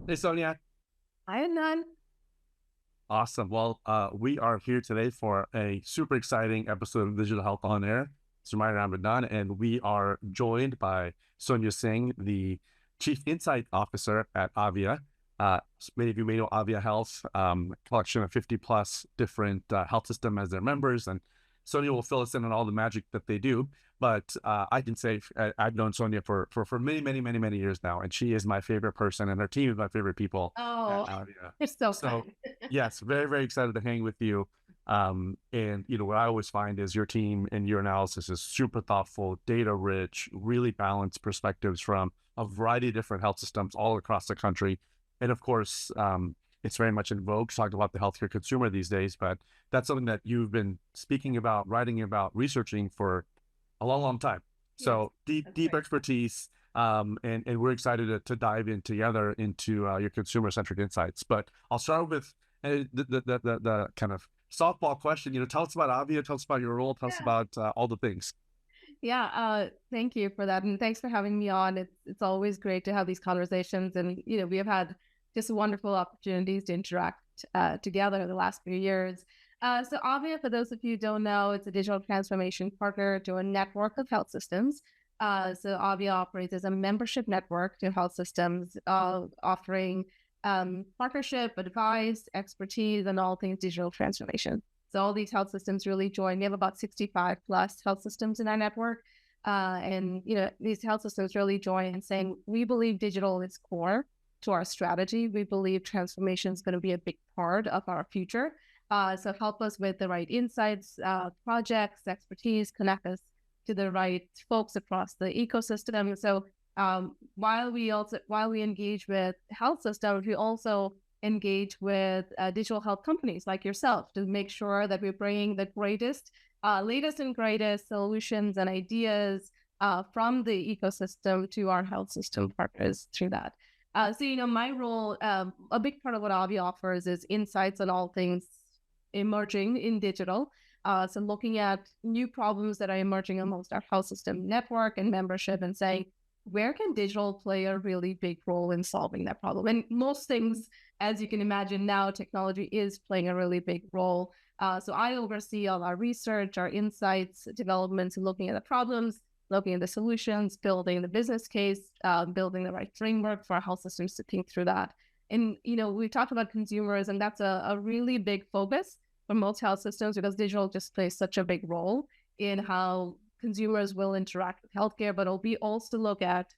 Hey, Sonia. I had none. Awesome. Well, we are here today for a super exciting episode of Digital Health on Air. It's Ramadan, and we are joined by Sonia Singh, the Chief Insight Officer at AVIA. Many of you may know AVIA Health, collection of 50 plus different health systems as their members. And Sonia will fill us in on all the magic that they do. But I can say I've known Sonia for many, many, many, many years now. And she is my favorite person, and her team is my favorite people at Oh, AVIA. you're so So kind. yes, very, very excited to hang with you. And what I always find is your team and your analysis is super thoughtful, data rich, really balanced perspectives from a variety of different health systems all across the country. And of course, it's very much in vogue talking about the healthcare consumer these days, but that's something that you've been speaking about, writing about, researching for a long, long time. Yes, So deep, that's deep right. expertise. And we're excited to dive in together into your consumer centric insights. But I'll start with the kind of softball question. Tell us about Avia, tell us about your role, tell us Yeah. about all the things. Yeah. Thank you for that. And thanks for having me on. It's always great to have these conversations. And, we have had just wonderful opportunities to interact together the last few years. So Avia, for those of you who don't know, it's a digital transformation partner to a network of health systems. So Avia operates as a membership network to health systems, offering partnership, advice, expertise, and all things digital transformation. So all these health systems really join. We have about 65 plus health systems in our network. And these health systems really join in saying, we believe digital is core to our strategy. We believe transformation is going to be a big part of our future. So help us with the right insights, projects, expertise, connect us to the right folks across the ecosystem. So while we engage with health systems, we also engage with digital health companies like yourself to make sure that we're bringing the latest and greatest solutions and ideas from the ecosystem to our health system partners through that. So, my role, a big part of what Avi offers is insights on all things emerging in digital. So looking at new problems that are emerging amongst our health system network and membership and saying, where can digital play a really big role in solving that problem? And most things, as you can imagine now, technology is playing a really big role. So I oversee all our research, our insights, developments, and looking at the problems, looking at the solutions, building the business case, building the right framework for our health systems to think through that. And, we talked about consumers, and that's a really big focus for most health systems because digital just plays such a big role in how consumers will interact with healthcare, but we also look at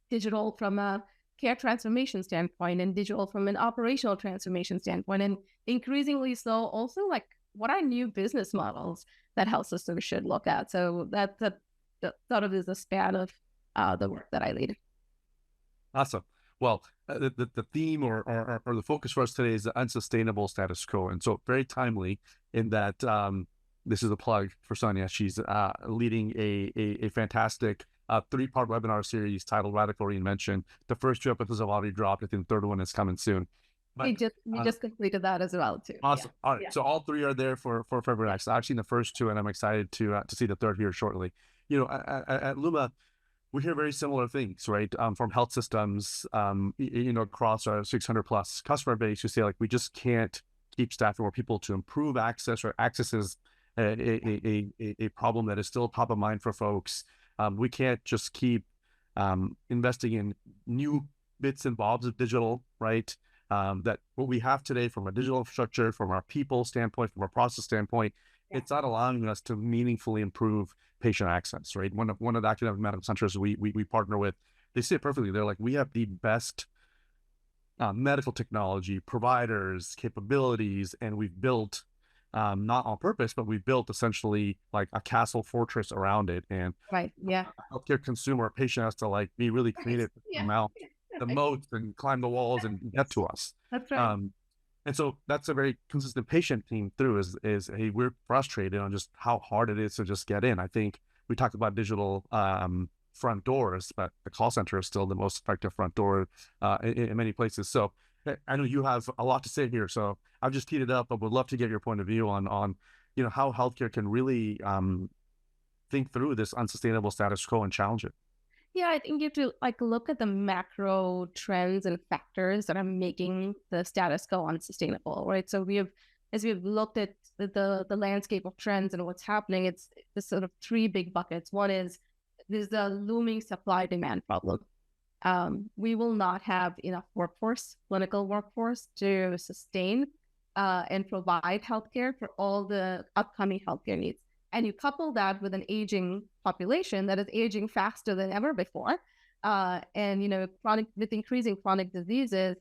digital from a care transformation standpoint and digital from an operational transformation standpoint. And increasingly so also like what are new business models that health systems should look at. So that sort of is the span of the work that I lead. Awesome. Well, the theme or the focus for us today is the unsustainable status quo. And so very timely in that this is a plug for Sonia. She's leading a fantastic three-part webinar series titled Radical Reinvention. The first two episodes have already dropped. I think the third one is coming soon. But We just completed that as well too. Yeah. awesome. All right. Yeah. So all three are there for February Yeah. next. I've seen the first two, and I'm excited to see the third here shortly. At Luma, we hear very similar things, right? From health systems, across our 600 plus customer base, who say like we just can't keep staffing more people to improve access, or access is a problem that is still top of mind for folks. We can't just keep investing in new bits and bobs of digital, right? That what we have today from a digital infrastructure, from our people standpoint, from a process standpoint, Yeah. it's not allowing us to meaningfully improve patient access, right? One of the academic medical centers we partner with, they say it perfectly. They're like, we have the best medical technology, providers, capabilities, and we've built, not on purpose, but we've built essentially like a castle fortress around it. And Right. Yeah. a healthcare consumer, a patient has to like be really Right. creative to Yeah. mount the Yeah. moats and climb the walls and get to us. That's right. Um, and so that's a very consistent patient theme through is hey, we're frustrated on just how hard it is to just get in. I think we talked about digital front doors, but the call center is still the most effective front door in many places. So I know you have a lot to say here, so I've just teed it up, but would love to get your point of view on how healthcare can really think through this unsustainable status quo and challenge it. Yeah, I think you have to like look at the macro trends and factors that are making the status quo unsustainable, right? So as we've looked at the landscape of trends and what's happening, it's the sort of three big buckets. One is there's the looming supply demand problem. We will not have enough workforce, clinical workforce, to sustain and provide healthcare for all the upcoming healthcare needs. And you couple that with an aging population that is aging faster than ever before, and with increasing chronic diseases,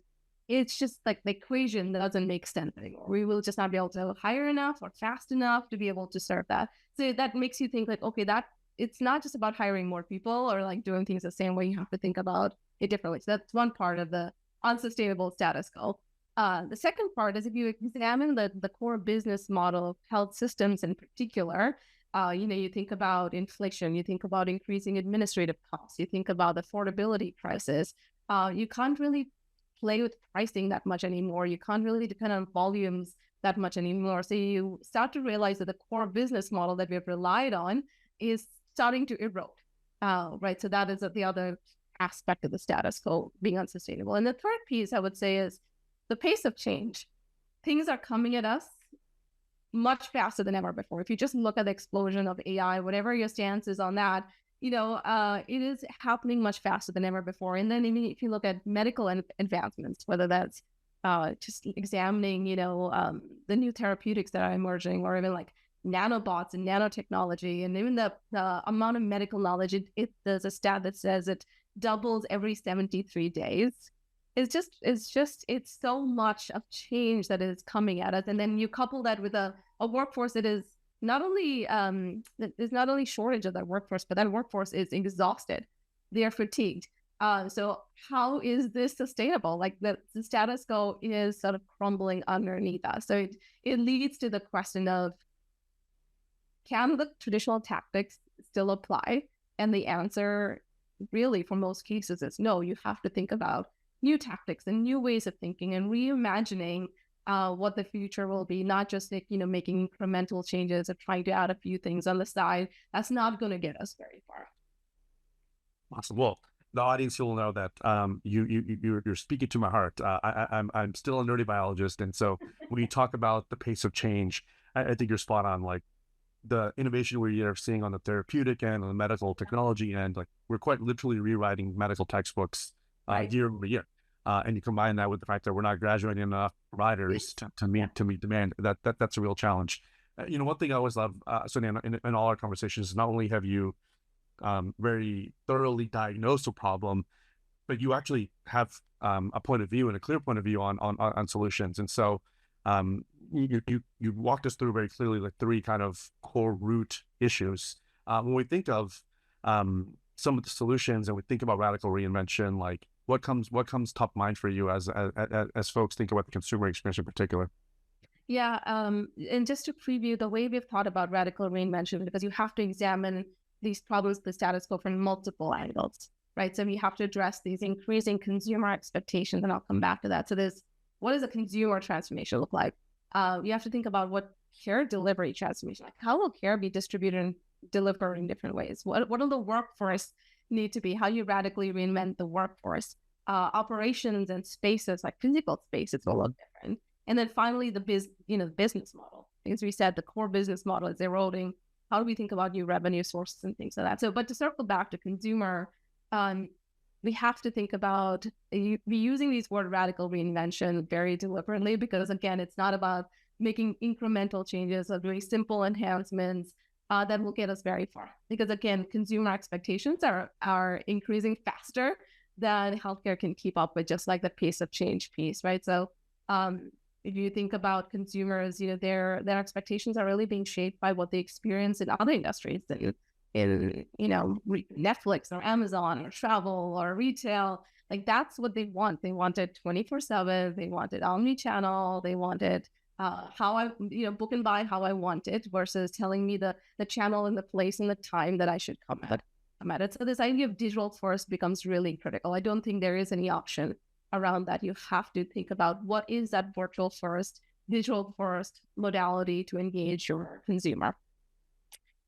it's just like the equation doesn't make sense anymore. We will just not be able to hire enough or fast enough to be able to serve that. So that makes you think like, okay, that it's not just about hiring more people or like doing things the same way. You have to think about it differently. So that's one part of the unsustainable status quo. The second part is if you examine the core business model of health systems in particular, you think about inflation, you think about increasing administrative costs, you think about affordability crisis. You can't really play with pricing that much anymore. You can't really depend on volumes that much anymore. So you start to realize that the core business model that we've relied on is starting to erode, right? So that is the other aspect of the status quo being unsustainable. And the third piece I would say is the pace of change. Things are coming at us much faster than ever before. If you just look at the explosion of AI, whatever your stance is on that, it is happening much faster than ever before. And then even if you look at medical advancements, whether that's just examining, the new therapeutics that are emerging, or even like nanobots and nanotechnology, and even the amount of medical knowledge, there's a stat that says it doubles every 73 days. It's so much of change that is coming at us. And then you couple that with a workforce that is not only there's not only shortage of that workforce, but that workforce is exhausted. They are fatigued. So how is this sustainable? Like the status quo is sort of crumbling underneath us. So it leads to the question of, can the traditional tactics still apply? And the answer really for most cases is no. You have to think about new tactics and new ways of thinking and reimagining what the future will be, not just making incremental changes or trying to add a few things on the side. That's not going to get us very far. Awesome. Well, the audience will know that you're speaking to my heart. I'm still a nerdy biologist, and so when you talk about the pace of change, I think you're spot on. Like the innovation we are seeing on the therapeutic end, on the medical technology end, like we're quite literally rewriting medical textbooks year over year. And you combine that with the fact that we're not graduating enough providers to meet demand. That's a real challenge. One thing I always love, Sonia, in all our conversations, is not only have you very thoroughly diagnosed a problem, but you actually have a point of view and a clear point of view on solutions. And so you walked us through very clearly like three kind of core root issues. When we think of some of the solutions and we think about radical reinvention, like what comes top mind for you as folks think about the consumer experience in particular? Yeah, and just to preview the way we've thought about radical reinvention, because you have to examine these problems, the status quo, from multiple angles, right? So we have to address these increasing consumer expectations, and I'll come back to that. So what does a consumer transformation look like? You have to think about what care delivery transformation, like how will care be distributed and delivered in different ways? What will the workforce need to be? How you radically reinvent the workforce? Operations and spaces, like physical spaces, will look different. And then finally, the business model. As we said, the core business model is eroding. How do we think about new revenue sources and things like that? So, but to circle back to consumer, we have to think about using these word radical reinvention very deliberately, because again, it's not about making incremental changes or doing simple enhancements that will get us very far. Because again, consumer expectations are increasing faster than healthcare can keep up with, just like the pace of change piece, right? So if you think about consumers, their expectations are really being shaped by what they experience in other industries, in Netflix or Amazon or travel or retail. Like that's what they want. They wanted 24/7. They wanted omni-channel. They wanted how I book and buy how I want it, versus telling me the channel and the place and the time that I should come at it. So this idea of digital first becomes really critical. I don't think there is any option around that. You have to think about what is that virtual first, digital first modality to engage your consumer.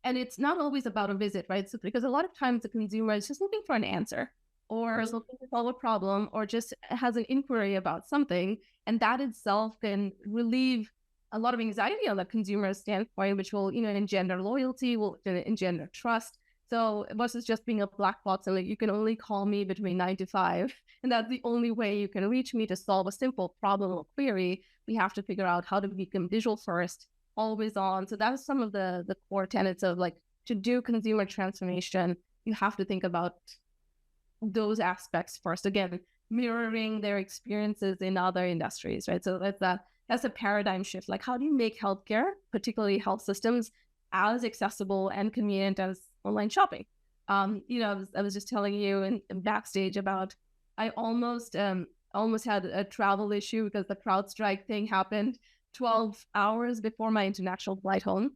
And it's not always about a visit, right? So because a lot of times the consumer is just looking for an answer or is looking to solve a problem or just has an inquiry about something. And that itself can relieve a lot of anxiety on the consumer standpoint, which will, engender loyalty, will engender trust. So versus just being a black box and like you can only call me between 9 to 5, and that's the only way you can reach me to solve a simple problem or query. We have to figure out how to become digital first, always on. So that's some of the core tenets of like to do consumer transformation. You have to think about those aspects first. Again, mirroring their experiences in other industries, right? So that's a paradigm shift. Like, how do you make healthcare, particularly health systems, as accessible and convenient as online shopping? I was just telling you in backstage about I almost had a travel issue because the CrowdStrike thing happened 12 hours before my international flight home.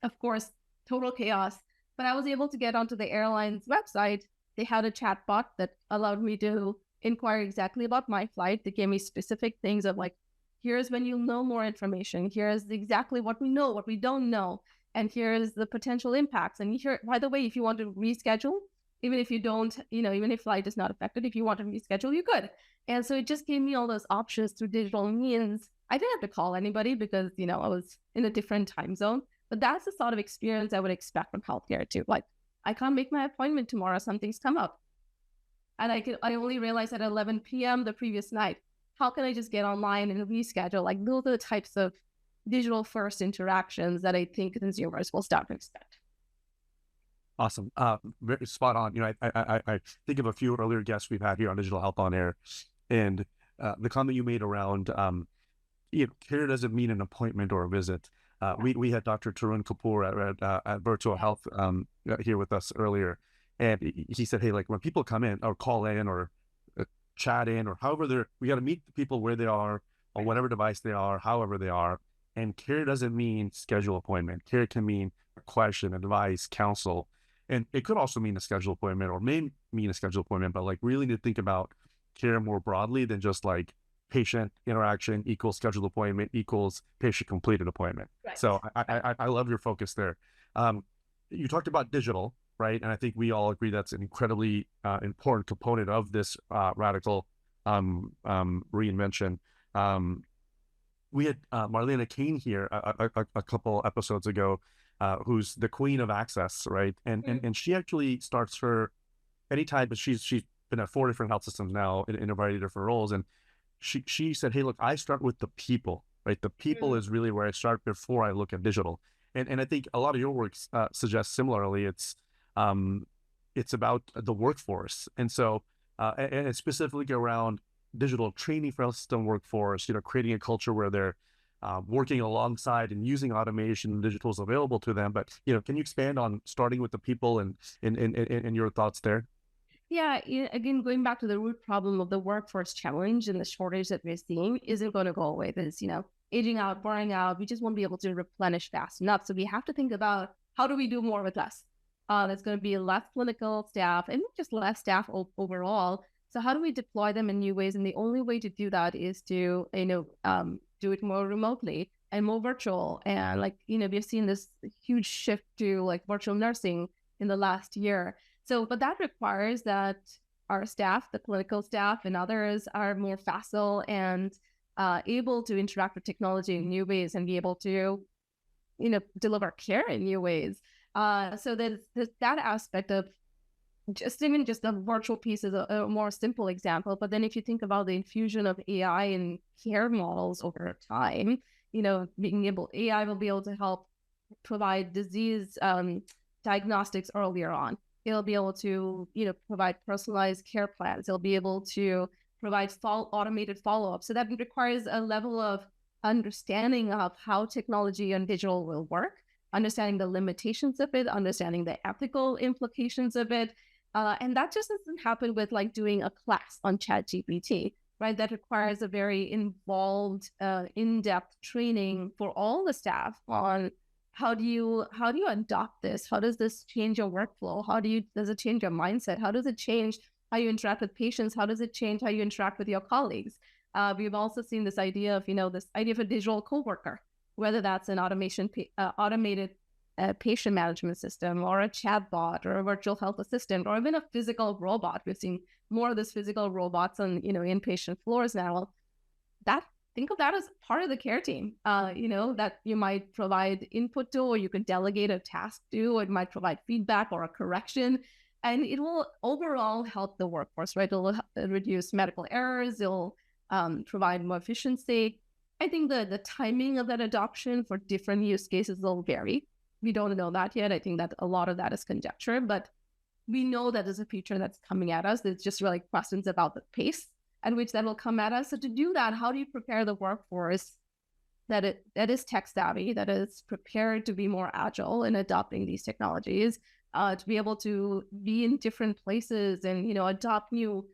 Of course, total chaos. But I was able to get onto the airline's website. They had a chat bot that allowed me to inquire exactly about my flight. They gave me specific things of like, here's when you'll know more information. Here's exactly what we know, what we don't know. And here's the potential impacts. And here, by the way, if you want to reschedule, even if you don't, even if flight is not affected, if you want to reschedule, you could. And so it just gave me all those options through digital means. I didn't have to call anybody because, I was in a different time zone. But that's the sort of experience I would expect from healthcare too. Like, I can't make my appointment tomorrow. Something's come up. And I only realized at 11 p.m. the previous night. How can I just get online and reschedule? Like, those are the types of digital first interactions that I think consumers will start to expect. Awesome. Very spot on. I think of a few earlier guests we've had here on Digital Health on Air, and the comment you made around, care doesn't mean an appointment or a visit. We had Dr. Tarun Kapoor at Virtual Health here with us earlier, and he said, hey, like when people come in or call in or chat in or however we got to meet the people where they are on whatever device they are, however they are. And care doesn't mean schedule appointment. Care can mean a question, advice, counsel. And it could also mean a schedule appointment or may mean a schedule appointment, but like really to think about care more broadly than just like patient interaction equals scheduled appointment equals patient completed appointment. Right. So I love your focus there. You talked about digital, right? And I think we all agree that's an incredibly important component of this radical reinvention. We had Marlena Kane here a couple episodes ago, who's the queen of access, right? And she actually starts her anytime, but she's been at 4 different health systems now in a variety of different roles. And she said, hey, look, I start with the people, right? The people is really where I start before I look at digital. And I think a lot of your work suggests similarly, it's about the workforce. And so, and specifically around digital training for health system workforce, creating a culture where they're working alongside and using automation and digital tools available to them. But, can you expand on starting with the people and your thoughts there? Yeah, again, going back to the root problem of the workforce challenge and the shortage that we're seeing isn't going to go away. There's, aging out, burning out. We just won't be able to replenish fast enough. So we have to think about how do we do more with less? There's going to be less clinical staff and just less staff overall. So how do we deploy them in new ways? And the only way to do that is to, do it more remotely and more virtual. And we've seen this huge shift to like virtual nursing in the last year. So, but that requires that our staff, the clinical staff and others are more facile and able to interact with technology in new ways and be able to, deliver care in new ways. So there's that aspect of just the virtual piece is a more simple example. But then if you think about the infusion of AI in care models over time, AI will be able to help provide disease diagnostics earlier on. It'll be able to, provide personalized care plans. It'll be able to provide automated follow-up. So that requires a level of understanding of how technology and digital will work, understanding the limitations of it, understanding the ethical implications of it. And that just doesn't happen with like doing a class on ChatGPT, right? That requires a very involved, in-depth training for all the staff on how do you adopt this? How does this change your workflow? Does it change your mindset? How does it change how you interact with patients? How does it change how you interact with your colleagues? We've also seen this idea of, a digital coworker, whether that's an automated a patient management system or a chatbot or a virtual health assistant or even a physical robot. We've seen more of these physical robots on, inpatient floors now. Think of that as part of the care team, that you might provide input to, or you could delegate a task to, or it might provide feedback or a correction. And it will overall help the workforce, right? It'll reduce medical errors. It'll provide more efficiency. I think the timing of that adoption for different use cases will vary. We don't know that yet. I think that a lot of that is conjecture, but we know that there's a future that's coming at us. It's just really questions about the pace at which that will come at us. So to do that, how do you prepare the workforce that is tech savvy, that is prepared to be more agile in adopting these technologies, to be able to be in different places and, adopt new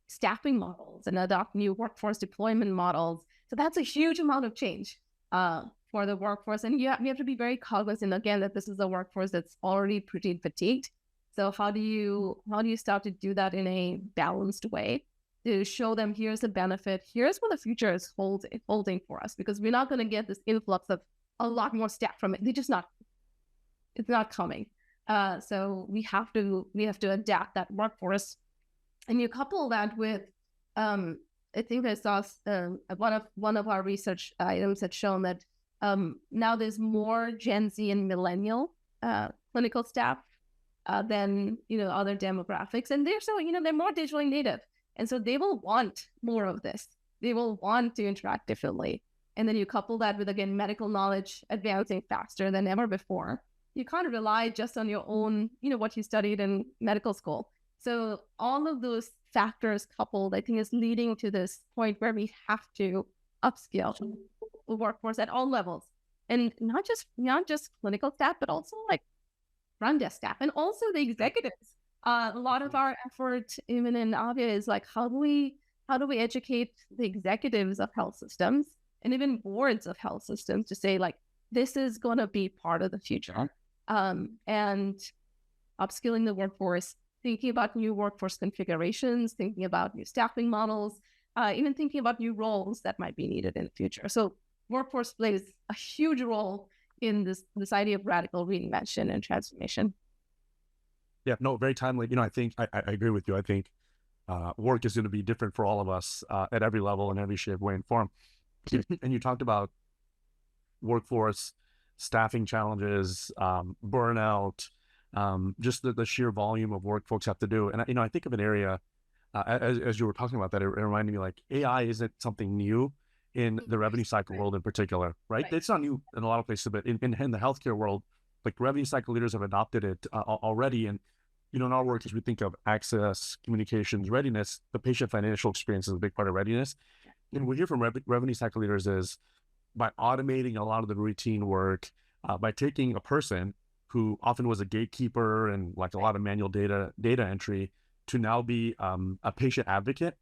staffing models and adopt new workforce deployment models. So that's a huge amount of change for the workforce. And we have to be very cognizant, again, that this is a workforce that's already pretty fatigued. So how do you start to do that in a balanced way to show them here's the benefit, here's what the future is holding for us, because we're not going to get this influx of a lot more staff from it. It's not coming. So we have to adapt that workforce, and you couple that with, I think I saw one of our research items had shown that now there's more Gen Z and millennial clinical staff than other demographics, and they're more digitally native. And so they will want more of this. They will want to interact differently. And then you couple that with, again, medical knowledge advancing faster than ever before. You can't rely just on your own, what you studied in medical school. So all of those factors coupled, I think, is leading to this point where we have to upskill the workforce at all levels. And not just clinical staff, but also like front desk staff and also the executives. A lot of our effort, even in AVIA, is like, how do we educate the executives of health systems and even boards of health systems to say, like, this is going to be part of the future, and upskilling the workforce, thinking about new workforce configurations, thinking about new staffing models, even thinking about new roles that might be needed in the future. So workforce plays a huge role in this idea of radical reinvention and transformation. Yeah, no, very timely. I think I agree with you. I think work is going to be different for all of us at every level, in every shape, way, and form. And you talked about workforce staffing challenges, burnout, just the sheer volume of work folks have to do. And I think of an area, as you were talking about that, it reminded me, like, AI isn't something new in the revenue cycle world in particular, right? It's not new in a lot of places, but in the healthcare world, like, revenue cycle leaders have adopted it already. And, in our work, as we think of access, communications, readiness, the patient financial experience is a big part of readiness. And we hear from revenue cycle leaders is by automating a lot of the routine work, by taking a person who often was a gatekeeper and like a lot of manual data entry to now be a patient advocate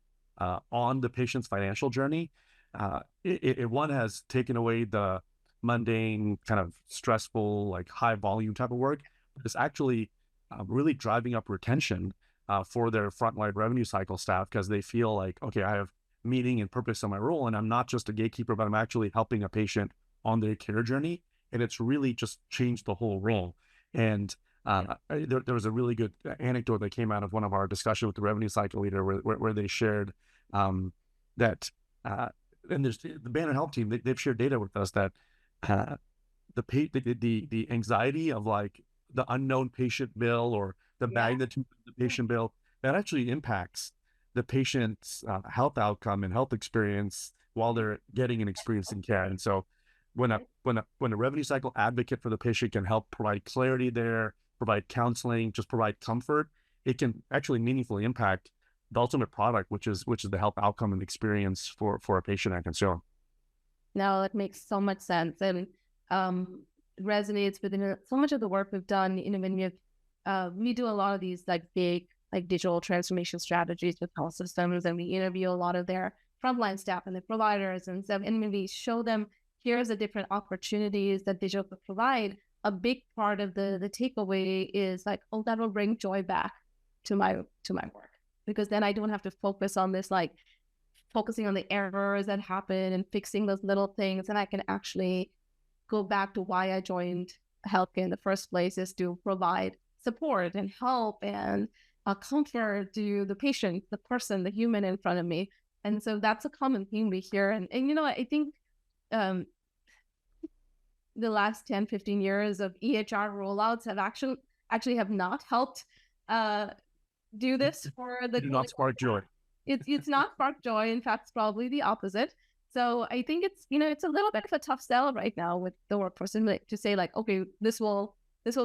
on the patient's financial journey. One has taken away the mundane, kind of stressful, like high volume type of work, but it's actually really driving up retention for their frontline revenue cycle staff, because they feel like, okay, I have meaning and purpose in my role, and I'm not just a gatekeeper, but I'm actually helping a patient on their care journey. And it's really just changed the whole role. And there was a really good anecdote that came out of one of our discussions with the revenue cycle leader, where they shared that, and there's the Banner Health team, they've shared data with us that the anxiety of like the unknown patient bill or the magnitude of the patient bill, that actually impacts the patient's health outcome and health experience while they're getting and experiencing care. And so when a revenue cycle advocate for the patient can help provide clarity there, provide counseling, just provide comfort, it can actually meaningfully impact the ultimate product, which is the health outcome and experience for a patient and consumer. No, it makes so much sense, and resonates with so much of the work we've done. When we do a lot of these like big digital transformation strategies with health systems, and we interview a lot of their frontline staff and the providers and stuff, and when we show them here's the different opportunities that digital could provide, a big part of the takeaway is like, oh, that will bring joy back to my work, because then I don't have to focus on this, like focusing on the errors that happen and fixing those little things, and I can actually go back to why I joined healthcare in the first place is to provide support and help and comfort to the patient, the person, the human in front of me. And so that's a common theme we hear. And I think um, the last 10, 15 years of EHR rollouts have actually have not helped uh, do this for the Do not spark joy. It's not sparked joy. In fact, it's probably the opposite. So I think it's a little bit of a tough sell right now with the workforce, and to say like, okay, this will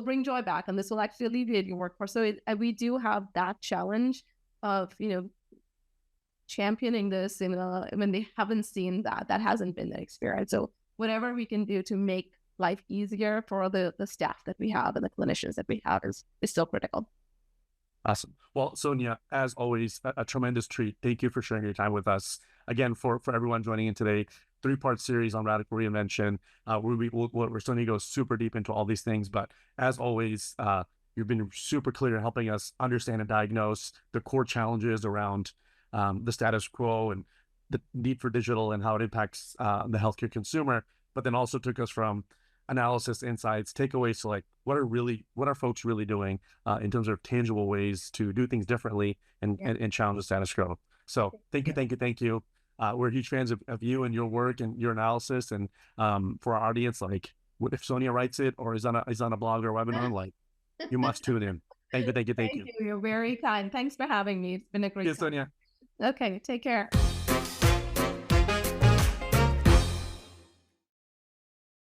bring joy back, and this will actually alleviate your workforce. So we do have that challenge of championing this when they haven't seen that hasn't been the experience. So whatever we can do to make life easier for the staff that we have and the clinicians that we have is still critical. Awesome. Well, Sonia, as always, a tremendous treat. Thank you for sharing your time with us. Again, for everyone joining in today, 3-part series on radical reinvention, where Sonia goes super deep into all these things. But as always, you've been super clear in helping us understand and diagnose the core challenges around the status quo and the need for digital and how it impacts the healthcare consumer, but then also took us from analysis, insights, takeaways to like what are folks really doing in terms of tangible ways to do things differently and challenge the status quo. So thank you. We're huge fans of you and your work and your analysis. And for our audience, like what if Sonia writes it or is on a blog or webinar, like you must tune in. Thank you. You're very kind. Thanks for having me. It's been a great time. Sonia. Okay, take care.